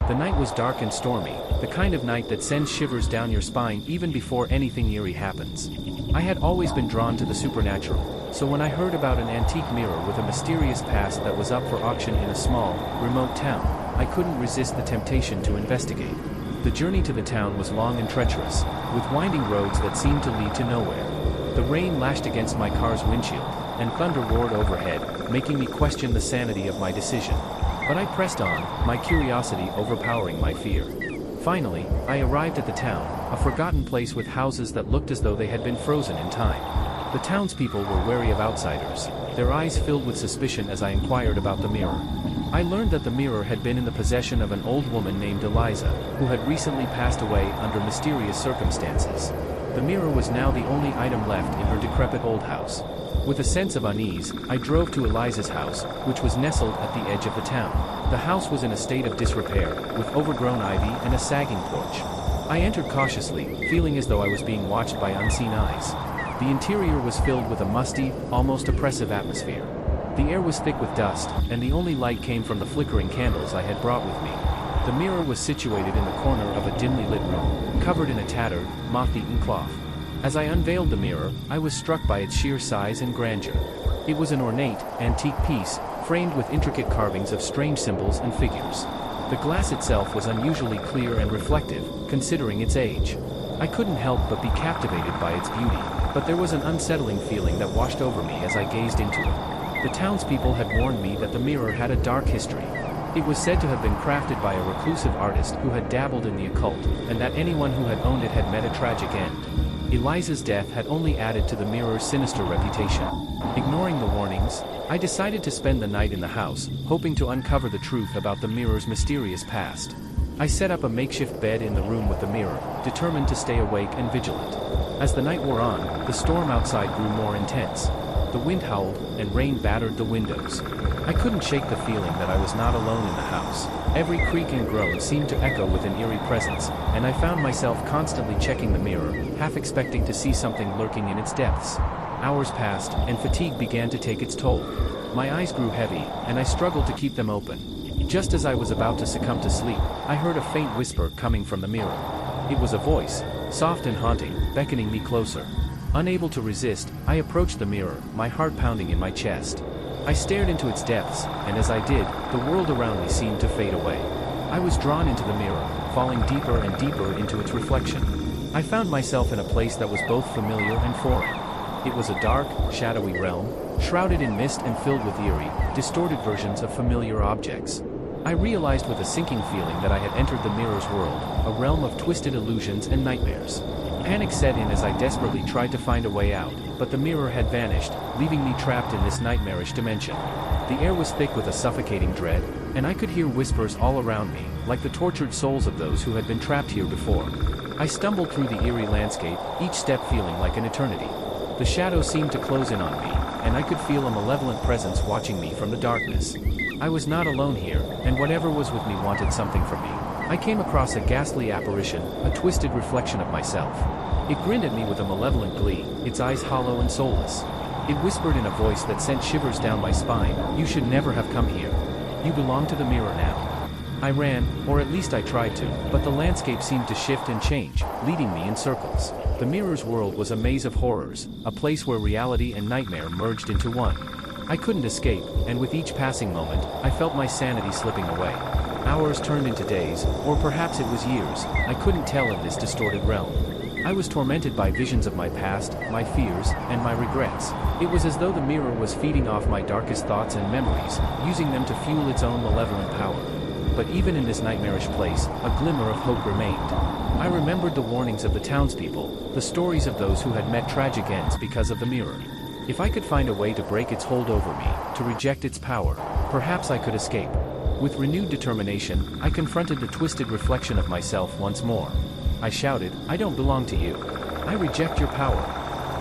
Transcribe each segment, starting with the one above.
The night was dark and stormy, the kind of night that sends shivers down your spine even before anything eerie happens. I had always been drawn to the supernatural, so when I heard about an antique mirror with a mysterious past that was up for auction in a small, remote town, I couldn't resist the temptation to investigate. The journey to the town was long and treacherous, with winding roads that seemed to lead to nowhere. The rain lashed against my car's windshield, and thunder roared overhead, making me question the sanity of my decision. But I pressed on, my curiosity overpowering my fear. Finally, I arrived at the town, a forgotten place with houses that looked as though they had been frozen in time. The townspeople were wary of outsiders, their eyes filled with suspicion as I inquired about the mirror. I learned that the mirror had been in the possession of an old woman named Eliza, who had recently passed away under mysterious circumstances. The mirror was now the only item left in her decrepit old house. With a sense of unease, I drove to Eliza's house, which was nestled at the edge of the town. The house was in a state of disrepair, with overgrown ivy and a sagging porch. I entered cautiously, feeling as though I was being watched by unseen eyes. The interior was filled with a musty, almost oppressive atmosphere. The air was thick with dust, and the only light came from the flickering candles I had brought with me. The mirror was situated in the corner of a dimly lit room, covered in a tattered, moth-eaten cloth. As I unveiled the mirror, I was struck by its sheer size and grandeur. It was an ornate, antique piece, framed with intricate carvings of strange symbols and figures. The glass itself was unusually clear and reflective, considering its age. I couldn't help but be captivated by its beauty, but there was an unsettling feeling that washed over me as I gazed into it. The townspeople had warned me that the mirror had a dark history. It was said to have been crafted by a reclusive artist who had dabbled in the occult, and that anyone who had owned it had met a tragic end. Eliza's death had only added to the mirror's sinister reputation. Ignoring the warnings, I decided to spend the night in the house, hoping to uncover the truth about the mirror's mysterious past. I set up a makeshift bed in the room with the mirror, determined to stay awake and vigilant. As the night wore on, the storm outside grew more intense. The wind howled, and rain battered the windows. I couldn't shake the feeling that I was not alone in the house. Every creak and groan seemed to echo with an eerie presence, and I found myself constantly checking the mirror, half expecting to see something lurking in its depths. Hours passed, and fatigue began to take its toll. My eyes grew heavy, and I struggled to keep them open. Just as I was about to succumb to sleep, I heard a faint whisper coming from the mirror. It was a voice, soft and haunting, beckoning me closer. Unable to resist, I approached the mirror, my heart pounding in my chest. I stared into its depths, and as I did, the world around me seemed to fade away. I was drawn into the mirror, falling deeper and deeper into its reflection. I found myself in a place that was both familiar and foreign. It was a dark, shadowy realm, shrouded in mist and filled with eerie, distorted versions of familiar objects. I realized with a sinking feeling that I had entered the mirror's world, a realm of twisted illusions and nightmares. Panic set in as I desperately tried to find a way out, but the mirror had vanished, leaving me trapped in this nightmarish dimension. The air was thick with a suffocating dread, and I could hear whispers all around me, like the tortured souls of those who had been trapped here before. I stumbled through the eerie landscape, each step feeling like an eternity. The shadows seemed to close in on me, and I could feel a malevolent presence watching me from the darkness. I was not alone here, and whatever was with me wanted something from me. I came across a ghastly apparition, a twisted reflection of myself. It grinned at me with a malevolent glee, its eyes hollow and soulless. It whispered in a voice that sent shivers down my spine, "You should never have come here. You belong to the mirror now." I ran, or at least I tried to, but the landscape seemed to shift and change, leading me in circles. The mirror's world was a maze of horrors, a place where reality and nightmare merged into one. I couldn't escape, and with each passing moment, I felt my sanity slipping away. Hours turned into days, or perhaps it was years, I couldn't tell in this distorted realm. I was tormented by visions of my past, my fears, and my regrets. It was as though the mirror was feeding off my darkest thoughts and memories, using them to fuel its own malevolent power. But even in this nightmarish place, a glimmer of hope remained. I remembered the warnings of the townspeople, the stories of those who had met tragic ends because of the mirror. If I could find a way to break its hold over me, to reject its power, perhaps I could escape. With renewed determination, I confronted the twisted reflection of myself once more. I shouted, "I don't belong to you. I reject your power."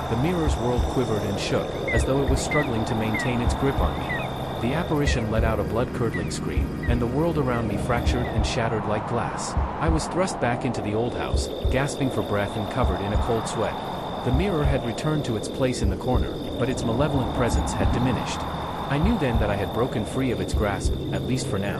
The mirror's world quivered and shook, as though it was struggling to maintain its grip on me. The apparition let out a blood-curdling scream, and the world around me fractured and shattered like glass. I was thrust back into the old house, gasping for breath and covered in a cold sweat. The mirror had returned to its place in the corner, but its malevolent presence had diminished. I knew then that I had broken free of its grasp, at least for now.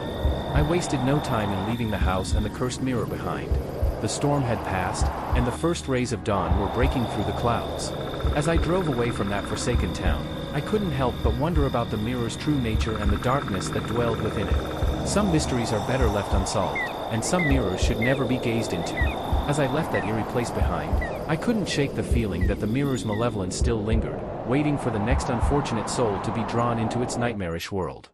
I wasted no time in leaving the house and the cursed mirror behind. The storm had passed, and the first rays of dawn were breaking through the clouds. As I drove away from that forsaken town, I couldn't help but wonder about the mirror's true nature and the darkness that dwelled within it. Some mysteries are better left unsolved, and some mirrors should never be gazed into. As I left that eerie place behind, I couldn't shake the feeling that the mirror's malevolence still lingered, waiting for the next unfortunate soul to be drawn into its nightmarish world.